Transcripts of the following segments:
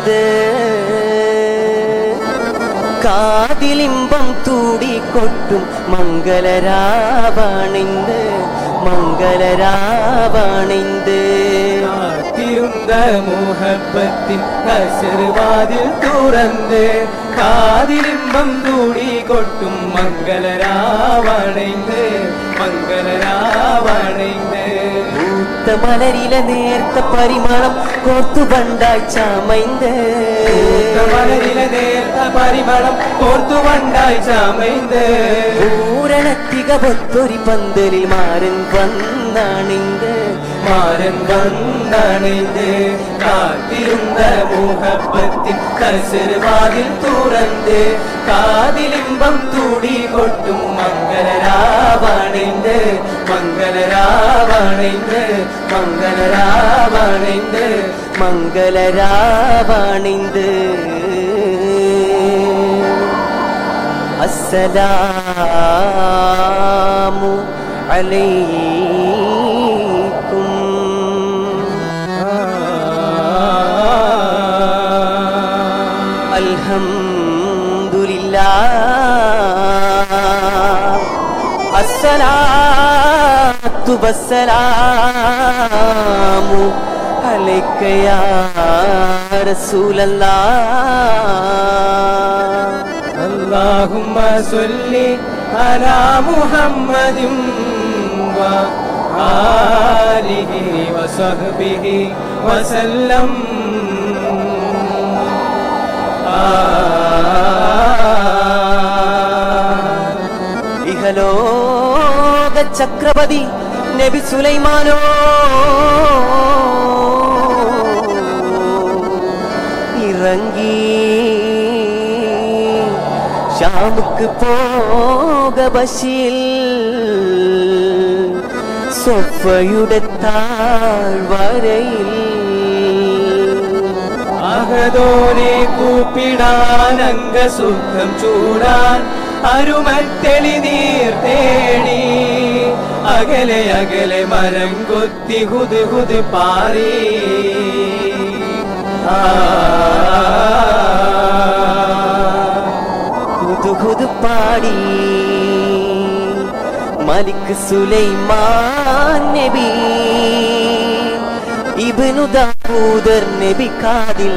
വണൈந்து കാതിലിമ്പം തൂടിക്കൊട്ടും മംഗളരാവണൈந்து മംഗളരാവണൈந்து കാത്തിരുന്ന മുഹബത്തിൻ കശർവാതിൽ തുറന്ന് കാതിലിമ്പം തൂടിക്കൊട്ടും മംഗളരാവണൈந்து മംഗളരാവണൈந்து മലരിലെ നേർത്ത പരിമളം കോർത്തു വണ്ടായി ചമൈந்து മലരിലെ നേർത്ത പരിമളം കോർത്തു വണ്ടായി ചമൈந்து പൂരണത്തിക പൊത്തൊരി പന്തലിൽ മാരൻ വന്നണിந்து മാരൻ വന്നണിந்து കാത്തിരുന്ന മുഹബത്തിൻ കശർവാതിൽ തുറന്ന് കാതിലിമ്പം തൂടിക്കൊട്ടും മംഗളരാവണൈந்து മംഗളരാവണൈந்து മംഗളരാവണൈந்து മംഗളരാവണൈந்து അസ്സലാമു അലൈക്കും അൽഹംദുലില്ലാഹ് അസ്സലാത്തു വസ്സലാമു അലൈക യാ റസൂലല്ലാഹ് اللهم صل على محمد وآله وصحبه وسلم ഇഹലോക ചക്രവർത്തി നബി സുലൈമാനോ ഇറങ്ങി ഷാമുക്ക് പോക ബശീൽ സൊഫയുടെ താഴ്വരയിൽ അഹദോനെ കൂപ്പിടാൻ അംഗസുഖം ചൂടാൻ അരുമത്തെളി നീർ തേടി അകലെ അകലെ മരം കൊത്തി ഹുദ് ഹുദ് പാറി ഹുദ് പാടി മലിക് സുലൈമാൻ നബി ഇബ്നു ദാവൂദർ നബി കാദിൽ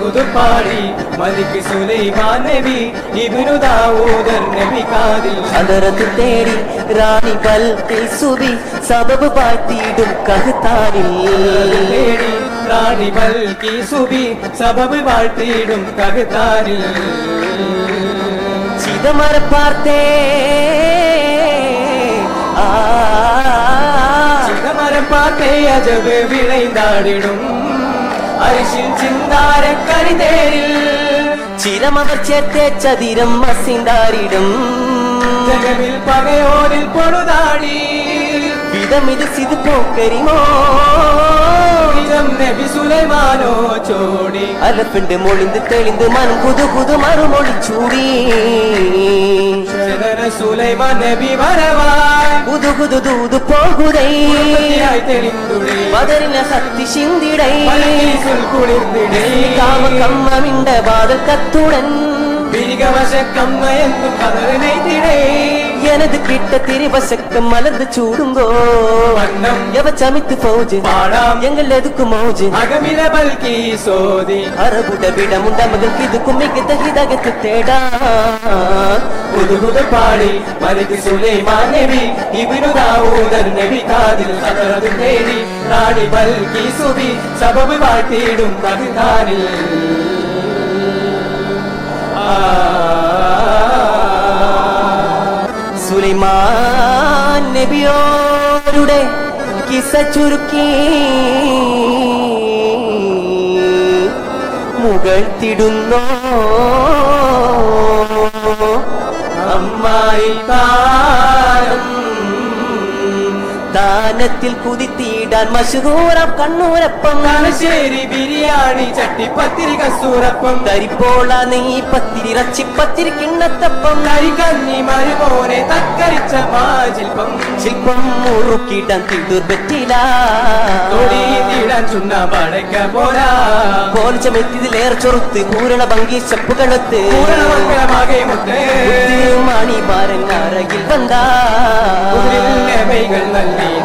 ഹുദ് പാടി മലിക് സുലൈമാൻ നബി ഇബ്നു ദാവൂദർ നബി കാദിൽ ഹദറത്ത് തേടി റാണി ബൽഖീസുബി സബബ് പാറ്റിയിടും കഹ്താനിൽ തേടി റാണി ബൽഖീസുബി സബബ് പാറ്റിയിടും കഹ്താനിൽ ചിദമര പാർത്തേ ചിദമരം പാർത്തേ അജബ് വിളൈന്താടിടും അരിശിൽ ചിന്താര കരിതേരിൽ ചിരമവർ ചേർത്തേ ചതിരം മസിന്താരിടും ജഗവിൽ പകയോരിൽ പൊടുതാടി വിധമിത് സിത് പോക്കരിമോ നബി സുലൈമാനോ ചോടി അലപ്പിണ്ട് മൊളിந்து തെളിந்து മനം പുതു പുതു മറുമൊഴി ചൂടി സുലൈമാൻ നബി വരവായി പുതു പുതു ദൂതു പോകുതൈ തെളിന്തുടി ബദറിന സത്തി ചിന്തിടൈ കുളിർന്നിടേ കാമ കമ്മമിണ്ട വാദൽ കത്തുടൻ വിരികവശക്കമ്മ എന്നും കതറിനൈത്തിടേ எனது கிட்ட திரிவசக்கம் மலர்ந்து சூடுங்கோ வண்ணம் எவ சமித்து போஜு பாடாம் எங்கள் எதுக்கு மோஜு அகமில பல்கி சோதி அரபுட விட முண்ட மகൾക്ക് இதுக்கும் மிகுந்த ஹிதகத்து தேடா புது புது பாடி மலிக் சுலைமான் நபி இப்னு தாவூദർ നബി കാദിൽ ഹദറത് തേടി റാണി ബൽകി സുബി സബബ് വാട്ടിയിടും ബഗ്ദാദിൽ സുലൈമാൻ നബിയോരുടെ കിസ്സ ചുരുക്കി മുകഴ്ത്തിടുന്നോ അമ്മായി താരം മാനത്തിൽ കുതിത്തിയിടാൻ മഷഹൂറം കണ്ണൂരപ്പം തലശ്ശേരി ബിരിയാണി ചട്ടിപ്പത്തിരി കസൂരപ്പം തരിപ്പോള നെയ്യ് പത്തിരി ഇറച്ചിപ്പത്തിരി കിണ്ണത്തപ്പം കരികഞ്ഞി മരുമോനെ തക്കരിച്ച മാജിൽപ്പം ശില്പം മുറുക്കിടാൻ തിണ്ടൂർ പറ്റില്ല തൊടി തീടാൻ ചുണ്ണ പടക്ക പോരാ കോലിച്ചമെത്തിതിലേറെ ചൊറുത്ത് പൂരണ ഭംഗി ചെപ്പുകളത്ത് പൂരണമംഗളമാകെ മുത്തേ മണി പാരങ്ങാറകിൽ വന്ന നല്ലിയ